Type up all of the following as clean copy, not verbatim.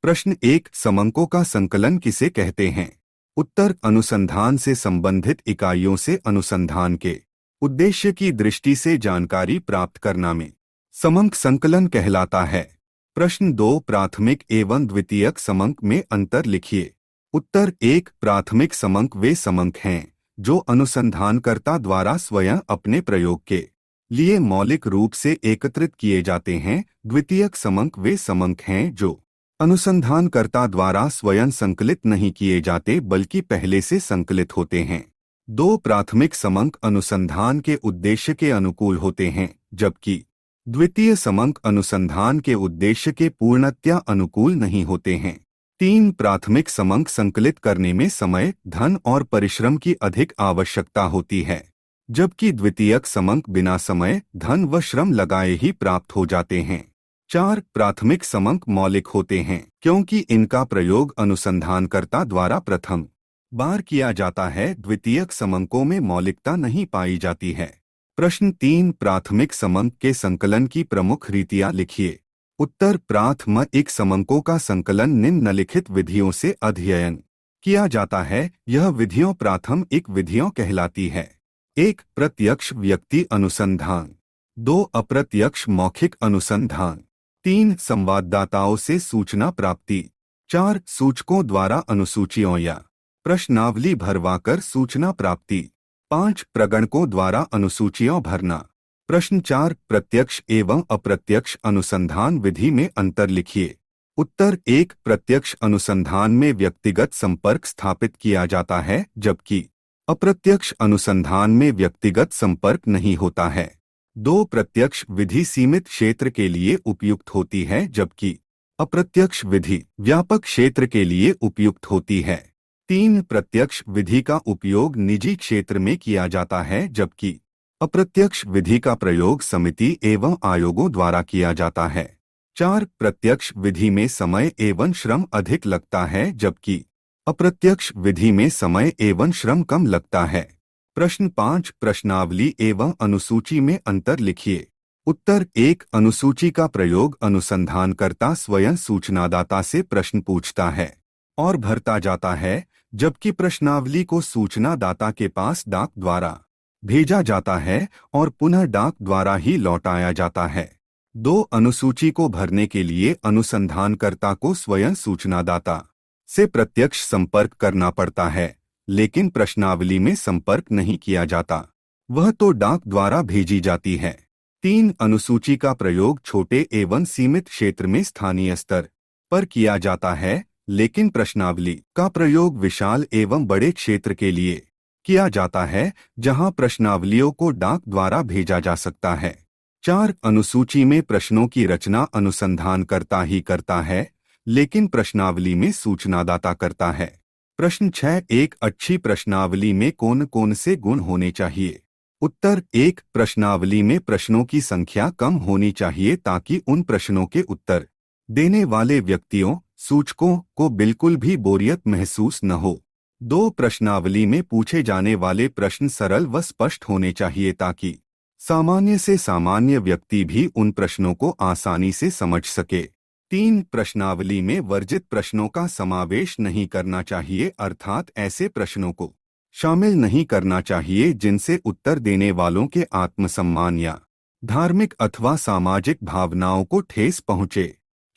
प्रश्न 1, समंकों का संकलन किसे कहते हैं? उत्तर, अनुसंधान से संबंधित इकाइयों से अनुसंधान के उद्देश्य की दृष्टि से जानकारी प्राप्त करना में समंक संकलन कहलाता है। प्रश्न 2, प्राथमिक एवं द्वितीयक समंक में अंतर लिखिए। उत्तर 1, प्राथमिक समंक वे समंक हैं जो अनुसंधानकर्ता द्वारा स्वयं अपने प्रयोग के लिए मौलिक रूप से एकत्रित किए जाते हैं। द्वितीयक समंक वे समंक हैं जो अनुसंधानकर्ता द्वारा स्वयं संकलित नहीं किए जाते बल्कि पहले से संकलित होते हैं। 2, प्राथमिक समंक अनुसंधान के उद्देश्य के अनुकूल होते हैं जबकि द्वितीय समंक अनुसंधान के उद्देश्य के पूर्णतया अनुकूल नहीं होते हैं। 3, प्राथमिक समंक संकलित करने में समय, धन और परिश्रम की अधिक आवश्यकता होती है जबकि द्वितीयक समंक बिना समय, धन व श्रम लगाए ही प्राप्त हो जाते हैं। 4, प्राथमिक समंक मौलिक होते हैं क्योंकि इनका प्रयोग अनुसंधानकर्ता द्वारा प्रथम बार किया जाता है। द्वितीयक समंकों में मौलिकता नहीं पाई जाती है। प्रश्न 3, प्राथमिक समंक के संकलन की प्रमुख रीतियां लिखिए। उत्तर, प्राथमिक समंकों का संकलन निम्नलिखित विधियों से अध्ययन किया जाता है। यह विधियों प्राथमिक विधियों कहलाती है। 1, प्रत्यक्ष व्यक्ति अनुसंधान। 2, अप्रत्यक्ष मौखिक अनुसंधान। 3, संवाददाताओं से सूचना प्राप्ति। 4, सूचकों द्वारा अनुसूचियों या प्रश्नावली भरवाकर सूचना प्राप्ति। 5, प्रगणकों द्वारा अनुसूचियों भरना। प्रश्न 4, प्रत्यक्ष एवं अप्रत्यक्ष अनुसंधान विधि में अंतर लिखिए। उत्तर 1, प्रत्यक्ष अनुसंधान में व्यक्तिगत संपर्क स्थापित किया जाता है जबकि अप्रत्यक्ष अनुसंधान में व्यक्तिगत संपर्क नहीं होता है। 2, प्रत्यक्ष विधि सीमित क्षेत्र के लिए उपयुक्त होती है जबकि अप्रत्यक्ष विधि व्यापक क्षेत्र के लिए उपयुक्त होती है। 3, प्रत्यक्ष विधि का उपयोग निजी क्षेत्र में किया जाता है जबकि अप्रत्यक्ष विधि का प्रयोग समिति एवं आयोगों द्वारा किया जाता है। 4, प्रत्यक्ष विधि में समय एवं श्रम अधिक लगता है जबकि अप्रत्यक्ष विधि में समय एवं श्रम कम लगता है। प्रश्न 5, प्रश्नावली एवं अनुसूची में अंतर लिखिए। उत्तर 1, अनुसूची का प्रयोग अनुसंधानकर्ता स्वयं सूचनादाता से प्रश्न पूछता है और भरता जाता है जबकि प्रश्नावली को सूचनादाता के पास डाक द्वारा भेजा जाता है और पुनः डाक द्वारा ही लौटाया जाता है। 2, अनुसूची को भरने के लिए अनुसंधानकर्ता को स्वयं सूचनादाता से प्रत्यक्ष संपर्क करना पड़ता है लेकिन प्रश्नावली में संपर्क नहीं किया जाता, वह तो डाक द्वारा भेजी जाती है। 3, अनुसूची का प्रयोग छोटे एवं सीमित क्षेत्र में स्थानीय स्तर पर किया जाता है लेकिन प्रश्नावली का प्रयोग विशाल एवं बड़े क्षेत्र के लिए किया जाता है जहां प्रश्नावलियों को डाक द्वारा भेजा जा सकता है। 4, अनुसूची में प्रश्नों की रचना अनुसंधानकर्ता ही करता है लेकिन प्रश्नावली में सूचनादाता करता है। प्रश्न 6, एक अच्छी प्रश्नावली में कौन कौन से गुण होने चाहिए? उत्तर 1, प्रश्नावली में प्रश्नों की संख्या कम होनी चाहिए ताकि उन प्रश्नों के उत्तर देने वाले व्यक्तियों, सूचकों को बिल्कुल भी बोरियत महसूस न हो। 2, प्रश्नावली में पूछे जाने वाले प्रश्न सरल व स्पष्ट होने चाहिए ताकि सामान्य से सामान्य व्यक्ति भी उन प्रश्नों को आसानी से समझ सके। 3, प्रश्नावली में वर्जित प्रश्नों का समावेश नहीं करना चाहिए अर्थात ऐसे प्रश्नों को शामिल नहीं करना चाहिए जिनसे उत्तर देने वालों के आत्मसम्मान या धार्मिक अथवा सामाजिक भावनाओं को ठेस पहुँचे।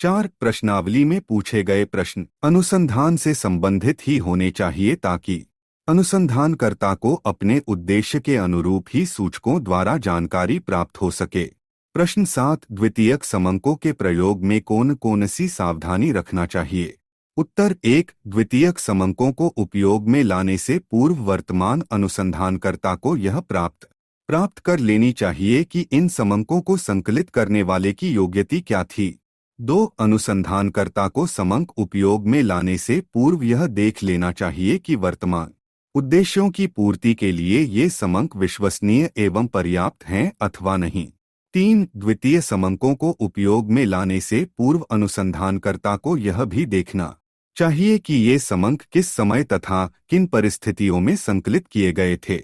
4, प्रश्नावली में पूछे गए प्रश्न अनुसंधान से संबंधित ही होने चाहिए ताकि अनुसंधानकर्ता को अपने उद्देश्य के अनुरूप ही सूचकों द्वारा जानकारी प्राप्त हो सके। प्रश्न 7, द्वितीयक समंकों के प्रयोग में कौन कौन सी सावधानी रखना चाहिए? उत्तर 1, द्वितीयक समंकों को उपयोग में लाने से पूर्व वर्तमान अनुसंधानकर्ता को यह प्राप्त कर लेनी चाहिए कि इन समंकों को संकलित करने वाले की योग्यता क्या थी। 2, अनुसंधानकर्ता को समंक उपयोग में लाने से पूर्व यह देख लेना चाहिए कि वर्तमान उद्देश्यों की पूर्ति के लिए ये समंक विश्वसनीय एवं पर्याप्त हैं अथवा नहीं। 3, द्वितीय समंकों को उपयोग में लाने से पूर्व अनुसंधानकर्ता को यह भी देखना चाहिए कि ये समंक किस समय तथा किन परिस्थितियों में संकलित किए गए थे।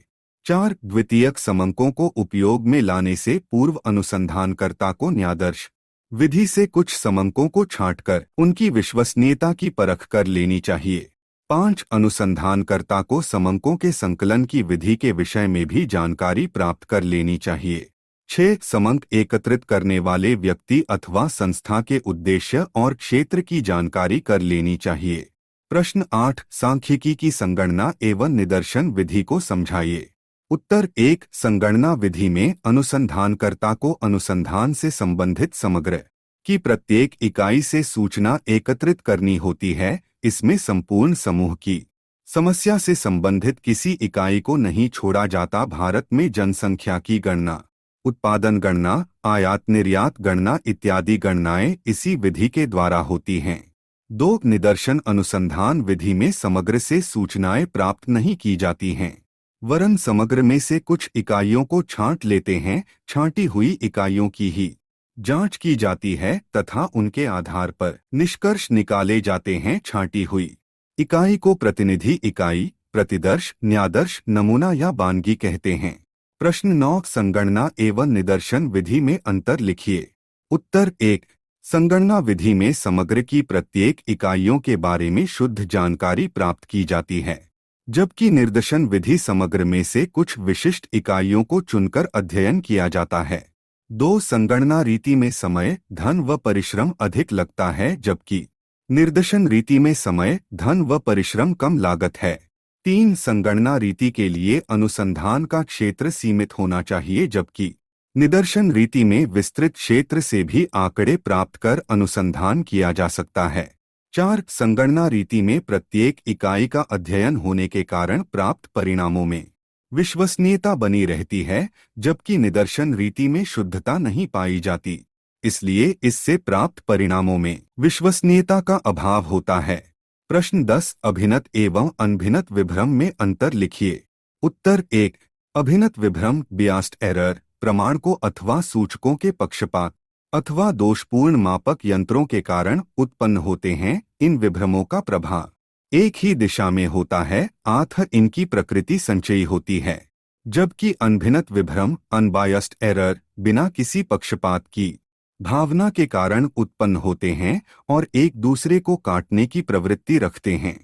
4, द्वितीयक समंकों को उपयोग में लाने से पूर्व अनुसंधानकर्ता को न्यायादर्श विधि से कुछ समंकों को छांटकर उनकी विश्वसनीयता की परख कर लेनी चाहिए। 5 अनुसंधानकर्ता को समंकों के संकलन की विधि के विषय में भी जानकारी प्राप्त कर लेनी चाहिए। 6 समंक एकत्रित करने वाले व्यक्ति अथवा संस्था के उद्देश्य और क्षेत्र की जानकारी कर लेनी चाहिए। प्रश्न 8 सांख्यिकी की संगणना एवं निदर्शन विधि को समझाइए। उत्तर 1 संगणना विधि में अनुसंधानकर्ता को अनुसंधान से संबंधित समग्र की प्रत्येक इकाई से सूचना एकत्रित करनी होती है। इसमें संपूर्ण समूह की समस्या से संबंधित किसी इकाई को नहीं छोड़ा जाता। भारत में जनसंख्या की गणना, उत्पादन गणना, आयात निर्यात गणना इत्यादि गणनाएं इसी विधि के द्वारा होती हैं। 2 निदर्शन अनुसंधान विधि में समग्र से सूचनाएं प्राप्त नहीं की जाती हैं, वरन समग्र में से कुछ इकाइयों को छांट लेते हैं। छांटी हुई इकाइयों की ही जांच की जाती है तथा उनके आधार पर निष्कर्ष निकाले जाते हैं। छांटी हुई इकाई को प्रतिनिधि इकाई, प्रतिदर्श, न्यादर्श, नमूना या बानगी कहते हैं। प्रश्न 9 संगणना एवं निदर्शन विधि में अंतर लिखिए। उत्तर 1 संगणना विधि में समग्र की प्रत्येक इकाइयों के बारे में शुद्ध जानकारी प्राप्त की जाती है, जबकि निर्दशन विधि समग्र में से कुछ विशिष्ट इकाइयों को चुनकर अध्ययन किया जाता है। 2 संगणना रीति में समय, धन व परिश्रम अधिक लगता है, जबकि निर्दशन रीति में समय, धन व परिश्रम कम लागत है। 3 संगणना रीति के लिए अनुसंधान का क्षेत्र सीमित होना चाहिए, जबकि निदर्शन रीति में विस्तृत क्षेत्र से भी आंकड़े प्राप्त कर अनुसंधान किया जा सकता है। 4 संगणना रीति में प्रत्येक इकाई का अध्ययन होने के कारण प्राप्त परिणामों में विश्वसनीयता बनी रहती है, जबकि निदर्शन रीति में शुद्धता नहीं पाई जाती, इसलिए इससे प्राप्त परिणामों में विश्वसनीयता का अभाव होता है। प्रश्न 10 अभिनत एवं अनभिनत विभ्रम में अंतर लिखिए। उत्तर 1 अभिनत विभ्रम बियास्ड एरर प्रमाण को अथवा सूचकों के पक्षपात अथवा दोषपूर्ण मापक यंत्रों के कारण उत्पन्न होते हैं। इन विभ्रमों का प्रभाव एक ही दिशा में होता है, अतः इनकी प्रकृति संचयी होती है, जबकि अनभिनत विभ्रम अनबायस्ड एरर बिना किसी पक्षपात की भावना के कारण उत्पन्न होते हैं और एक दूसरे को काटने की प्रवृत्ति रखते हैं,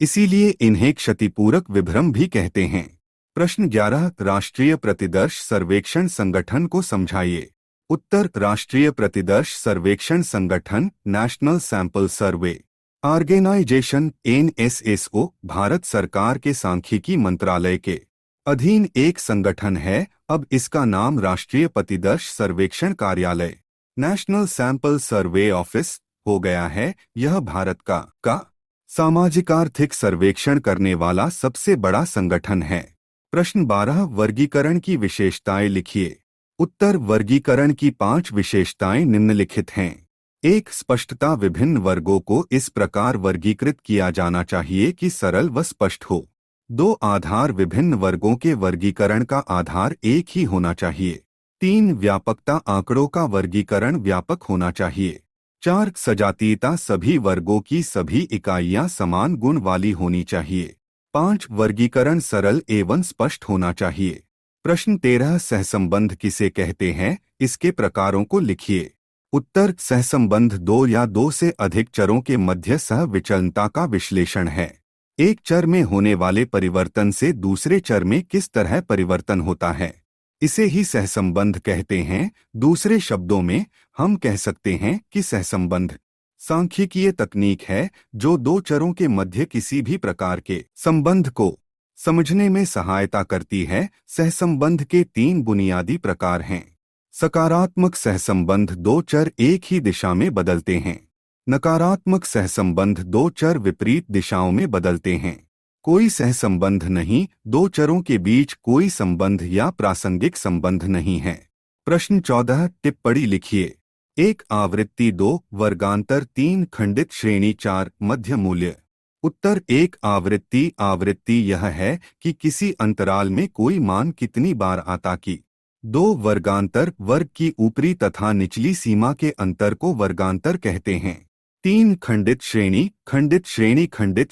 इसीलिए इन्हें क्षतिपूरक विभ्रम भी कहते हैं। प्रश्न 11 राष्ट्रीय प्रतिदर्श सर्वेक्षण संगठन को समझाइए। उत्तर राष्ट्रीय प्रतिदर्श सर्वेक्षण संगठन national sample survey organisation NSSO Bharat सरकार के सांख्यिकी मंत्रालय के अधीन एक संगठन है। अब इसका नाम राष्ट्रीय प्रतिदर्श सर्वेक्षण कार्यालय नेशनल सैंपल सर्वे ऑफिस हो गया है। यह भारत का सामाजिक आर्थिक सर्वेक्षण करने वाला सबसे बड़ा संगठन है। प्रश्न 12 वर्गीकरण की विशेषताएं लिखिए। उत्तर वर्गीकरण की 5 विशेषताएं निम्नलिखित हैं। 1 स्पष्टता विभिन्न वर्गों को इस प्रकार वर्गीकृत किया जाना चाहिए कि सरल व स्पष्ट हो। 2 आधार विभिन्न वर्गों के वर्गीकरण का आधार एक ही होना चाहिए। 3 व्यापकता आंकड़ों का वर्गीकरण व्यापक होना चाहिए। 4 सजातीयता सभी वर्गों की सभी इकाइयां समान गुण वाली होनी चाहिए। 5 वर्गीकरण सरल एवं स्पष्ट होना चाहिए। प्रश्न 13 सहसंबंध किसे कहते हैं, इसके प्रकारों को लिखिए। उत्तर सहसंबंध 2 या 2 से अधिक चरों के मध्य सह विचलनता का विश्लेषण है। एक चर में होने वाले परिवर्तन से दूसरे चर में किस तरह परिवर्तन होता है, इसे ही सहसंबंध कहते हैं। दूसरे शब्दों में हम कह सकते हैं कि सहसंबंध सांख्यिकीय तकनीक है जो 2 चरों के मध्य किसी भी प्रकार के संबंध को समझने में सहायता करती है। सहसंबंध के 3 बुनियादी प्रकार हैं। सकारात्मक सहसंबंध 2 चर एक ही दिशा में बदलते हैं। नकारात्मक सहसंबंध 2 चर विपरीत दिशाओं में बदलते हैं। कोई सहसंबंध नहीं, 2 चरों के बीच कोई संबंध या प्रासंगिक संबंध नहीं है। प्रश्न 14 टिप्पणी लिखिए। 1 आवृत्ति 2 वर्गांतर 3 खंडित श्रेणी 4 मध्य मूल्य। उत्तर 1 आवृत्ति यह है कि किसी अंतराल में कोई मान कितनी बार आता कि 2 वर्गांतर वर्ग की ऊपरी तथा निचली सीमा के अंतर को वर्गांतर कहते हैं। 3 खंडित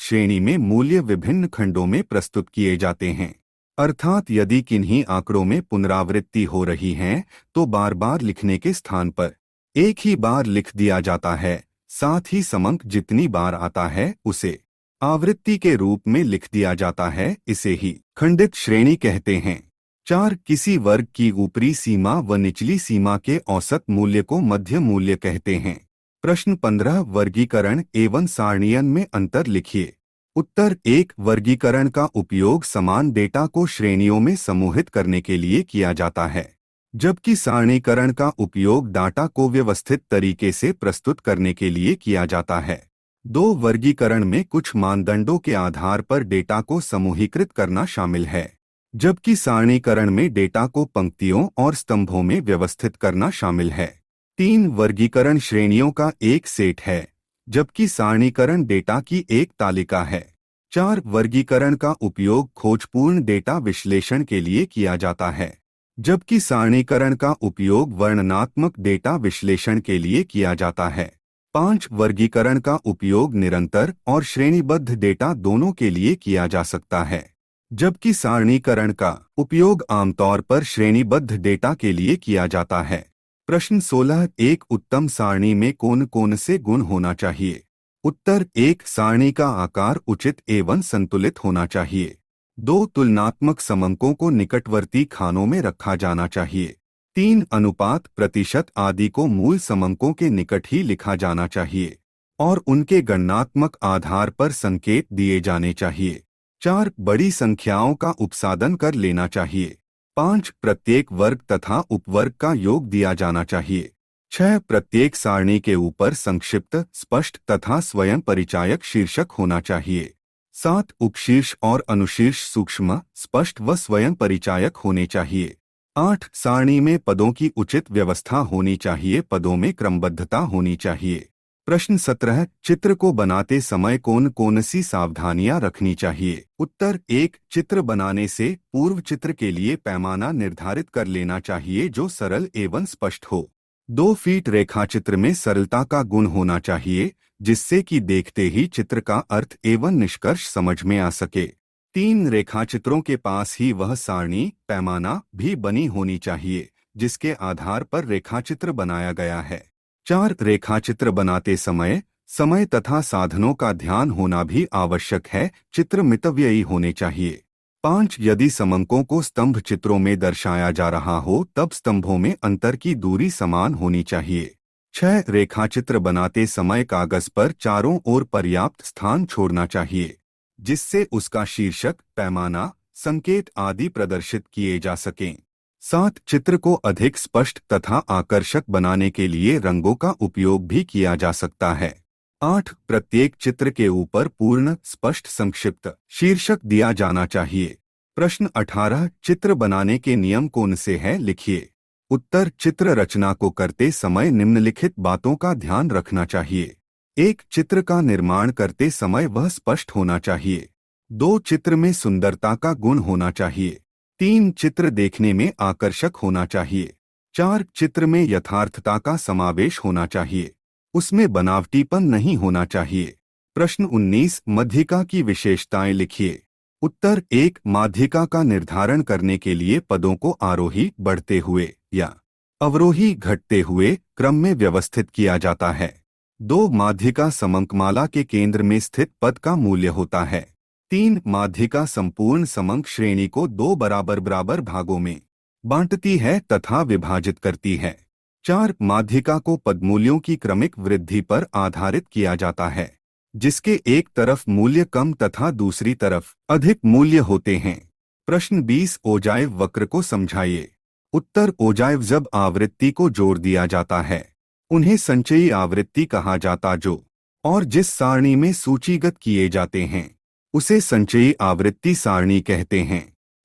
श्रेणी में मूल्य विभिन्न खंडों में प्रस्तुत किए जाते हैं, अर्थात यदि किन्हीं आंकड़ों में पुनरावृत्ति हो रही है तो बार बार लिखने के स्थान पर एक ही बार लिख दिया जाता है, साथ ही समंक जितनी बार आता है उसे आवृत्ति के रूप में लिख दिया जाता है, इसे ही खंडित श्रेणी कहते हैं। 4 किसी वर्ग की ऊपरी सीमा व निचली सीमा के औसत मूल्य को मध्य मूल्य कहते हैं। प्रश्न 15 वर्गीकरण एवं सारणीयन में अंतर लिखिए। उत्तर 1 वर्गीकरण का उपयोग समान डेटा को श्रेणियों में समूहित करने के लिए किया जाता है, जबकि सारणीकरण का उपयोग डाटा को व्यवस्थित तरीके से प्रस्तुत करने के लिए किया जाता है। 2 वर्गीकरण में कुछ मानदंडों के आधार पर डेटा को समूहीकृत करना शामिल है, जबकि सारणीकरण में डेटा को पंक्तियों और स्तंभों में व्यवस्थित करना शामिल है। 3 वर्गीकरण श्रेणियों का एक सेट है, जबकि सारणीकरण डेटा की एक तालिका है। 4 वर्गीकरण का उपयोग खोजपूर्ण डेटा विश्लेषण के लिए किया जाता है, जबकि सारणीकरण का उपयोग वर्णनात्मक डेटा विश्लेषण के लिए किया जाता है। 5 वर्गीकरण का उपयोग निरंतर और श्रेणीबद्ध डेटा दोनों के लिए किया जा सकता है, जबकि सारणीकरण का उपयोग आमतौर पर श्रेणीबद्ध डेटा के लिए किया जाता है। प्रश्न 16 एक उत्तम सारणी में कौन कौन से गुण होना चाहिए? उत्तर 1 सारणी का आकार उचित एवं संतुलित होना चाहिए। 2 तुलनात्मक समंकों को निकटवर्ती खानों में रखा जाना चाहिए। 3 अनुपात प्रतिशत आदि को मूल समंकों के निकट ही लिखा जाना चाहिए और उनके गणनात्मक आधार पर संकेत दिए जाने चाहिए। 4 बड़ी संख्याओं का उपसादन कर लेना चाहिए। 5 प्रत्येक वर्ग तथा उपवर्ग का योग दिया जाना चाहिए। 6 प्रत्येक सारणी के ऊपर संक्षिप्त, स्पष्ट तथा स्वयं परिचायक शीर्षक होना चाहिए। 7 उपशीर्ष और अनुशीर्ष सूक्ष्म, स्पष्ट व स्वयं परिचायक होने चाहिए। 8 सारणी में पदों की उचित व्यवस्था होनी चाहिए, पदों में क्रमबद्धता होनी चाहिए। प्रश्न 17 चित्र को बनाते समय कौन कौन सी सावधानियां रखनी चाहिए? उत्तर 1 चित्र बनाने से पूर्व चित्र के लिए पैमाना निर्धारित कर लेना चाहिए जो सरल एवं स्पष्ट हो। 2 फीट रेखाचित्र में सरलता का गुण होना चाहिए, जिससे कि देखते ही चित्र का अर्थ एवं निष्कर्ष समझ में आ सके। 3 रेखाचित्रों के पास ही वह सारणी, पैमाना भी बनी होनी चाहिए जिसके आधार पर रेखाचित्र बनाया गया है। 4 रेखाचित्र बनाते समय तथा साधनों का ध्यान होना भी आवश्यक है, चित्र मितव्ययी होने चाहिए। 5 यदि समंकों को स्तंभ चित्रों में दर्शाया जा रहा हो तब स्तंभों में अंतर की दूरी समान होनी चाहिए। 6 रेखाचित्र बनाते समय कागज पर चारों ओर पर्याप्त स्थान छोड़ना चाहिए, जिससे उसका शीर्षक, पैमाना, संकेत आदि प्रदर्शित किए जा सकें। 7 चित्र को अधिक स्पष्ट तथा आकर्षक बनाने के लिए रंगों का उपयोग भी किया जा सकता है। 8 प्रत्येक चित्र के ऊपर पूर्ण, स्पष्ट, संक्षिप्त शीर्षक दिया जाना चाहिए। प्रश्न 18 चित्र बनाने के नियम कौन से हैं? लिखिए। उत्तर चित्र रचना को करते समय निम्नलिखित बातों का ध्यान रखना चाहिए। 1 चित्र का निर्माण करते समय वह स्पष्ट होना चाहिए। 2 चित्र में सुंदरता का गुण होना चाहिए। 3 चित्र देखने में आकर्षक होना चाहिए। 4 चित्र में यथार्थता का समावेश होना चाहिए, उसमें बनावटीपन नहीं होना चाहिए। प्रश्न 19 माध्यिका की विशेषताएं लिखिए। उत्तर 1 माध्यिका का निर्धारण करने के लिए पदों को आरोही बढ़ते हुए या अवरोही घटते हुए क्रम में व्यवस्थित किया जाता है। 2 माध्यिका समंकमाला के केंद्र में स्थित पद का मूल्य होता है। 3 माध्यिका संपूर्ण समंक श्रेणी को 2 बराबर बराबर भागों में बांटती है तथा विभाजित करती है। 4 माध्यिका को पदमूल्यों की क्रमिक वृद्धि पर आधारित किया जाता है, जिसके एक तरफ मूल्य कम तथा दूसरी तरफ अधिक मूल्य होते हैं। प्रश्न 20 ओजाइव वक्र को समझाइए। उत्तर ओजाइव जब आवृत्ति को जोड़ दिया जाता है उन्हें संचयी आवृत्ति कहा जाता जो और जिस सारणी में सूचीगत किए जाते हैं उसे संचयी आवृत्ति सारणी कहते हैं।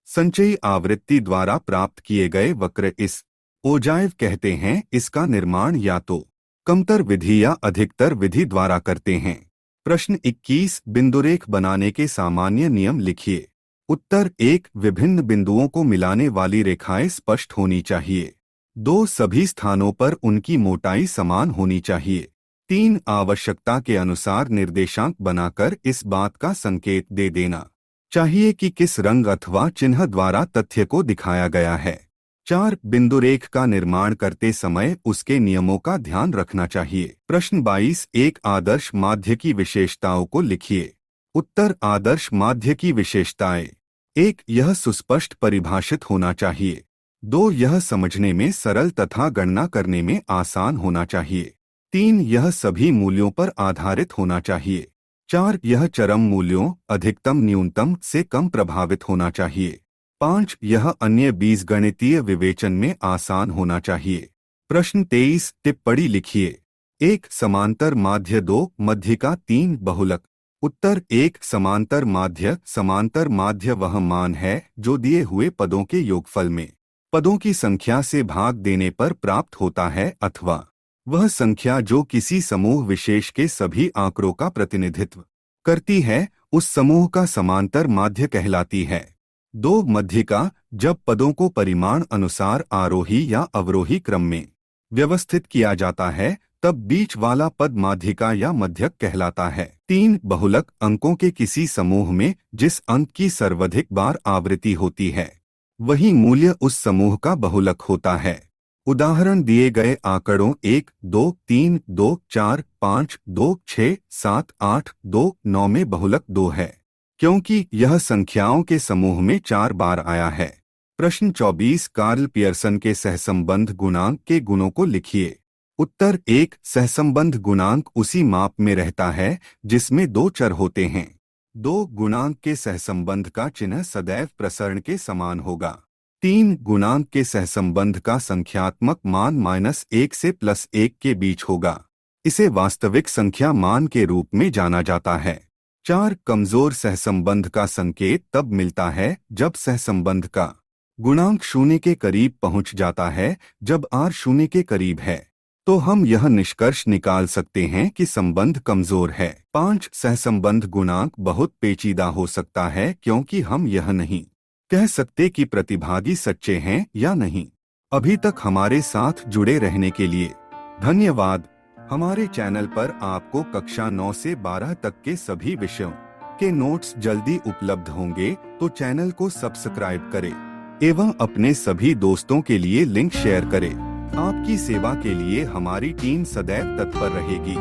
संचयी आवृत्ति द्वारा प्राप्त किए गए वक्र इस ओजाइव कहते हैं। इसका निर्माण या तो कमतर विधि या अधिकतर विधि द्वारा करते हैं। प्रश्न 21 बिंदुरेख बनाने के सामान्य नियम लिखिए। उत्तर 1 विभिन्न बिंदुओं को मिलाने वाली रेखाएं स्पष्ट होनी चाहिए। 2 सभी स्थानों पर उनकी मोटाई समान होनी चाहिए। 3 आवश्यकता के अनुसार निर्देशांक बनाकर इस बात का संकेत दे देना चाहिए कि किस रंग अथवा चिन्ह द्वारा तथ्य को दिखाया गया है। 4. बिंदुरेख का निर्माण करते समय उसके नियमों का ध्यान रखना चाहिए। प्रश्न 22. एक आदर्श माध्य की विशेषताओं को लिखिए। उत्तर। आदर्श माध्य की विशेषताएं। 1. यह सुस्पष्ट परिभाषित होना चाहिए। 2. यह समझने में सरल तथा गणना करने में आसान होना चाहिए। 3. यह सभी मूल्यों पर आधारित होना चाहिए। 4. यह चरम मूल्यों अधिकतम न्यूनतम से कम प्रभावित होना चाहिए। 5. यह अन्य बीजगणितीय विवेचन में आसान होना चाहिए। प्रश्न 23. टिप्पणी लिखिए। 1. समांतर माध्य। 2. मध्यिका। 3. बहुलक। उत्तर। 1. समांतर माध्य वह मान है जो दिए हुए पदों के योगफल में पदों की संख्या से भाग देने पर प्राप्त होता है, अथवा वह संख्या जो किसी समूह विशेष के सभी आंकड़ों का प्रतिनिधित्व करती है उस समूह का समांतर माध्य कहलाती है। 2. मध्यिका। जब पदों को परिमाण अनुसार आरोही या अवरोही क्रम में व्यवस्थित किया जाता है तब बीच वाला पद माध्यिका या मध्यक कहलाता है। 3. बहुलक। अंकों के किसी समूह में जिस अंक की सर्वाधिक बार आवृत्ति होती है वही मूल्य उस समूह का बहुलक होता है। उदाहरण दिए गए आंकड़ों 1, 2, 3, 2, 4, 5, 2, 6, 7, 8, 2, 9 में बहुलक 2 है क्योंकि यह संख्याओं के समूह में 4 बार आया है। प्रश्न 24. कार्ल पियर्सन के सहसंबंध गुणांक के गुणों को लिखिए। उत्तर। 1. सहसंबंध गुणांक उसी माप में रहता है जिसमें 2 चर होते हैं। 2. गुणांक के सहसंबंध का चिन्ह सदैव प्रसरण के समान होगा। 3. गुणांक के सहसंबंध का संख्यात्मक मान -1 से +1 के बीच होगा। इसे वास्तविक संख्या मान के रूप में जाना जाता है। 4. कमजोर सहसंबंध का संकेत तब मिलता है जब सहसंबंध का गुणांक 0 के करीब पहुंच जाता है। जब r 0 के करीब है तो हम यह निष्कर्ष निकाल सकते हैं कि संबंध कमजोर है। 5. सहसंबंध गुणांक बहुत पेचीदा हो सकता है क्योंकि हम यह नहीं कह सकते कि प्रतिभागी सच्चे हैं या नहीं। अभी तक हमारे साथ जुड़े रहने के लिए धन्यवाद। हमारे चैनल पर आपको कक्षा 9 से 12 तक के सभी विषयों के नोट्स जल्दी उपलब्ध होंगे, तो चैनल को सब्सक्राइब करें एवं अपने सभी दोस्तों के लिए लिंक शेयर करें। आपकी सेवा के लिए हमारी टीम सदैव तत्पर रहेगी।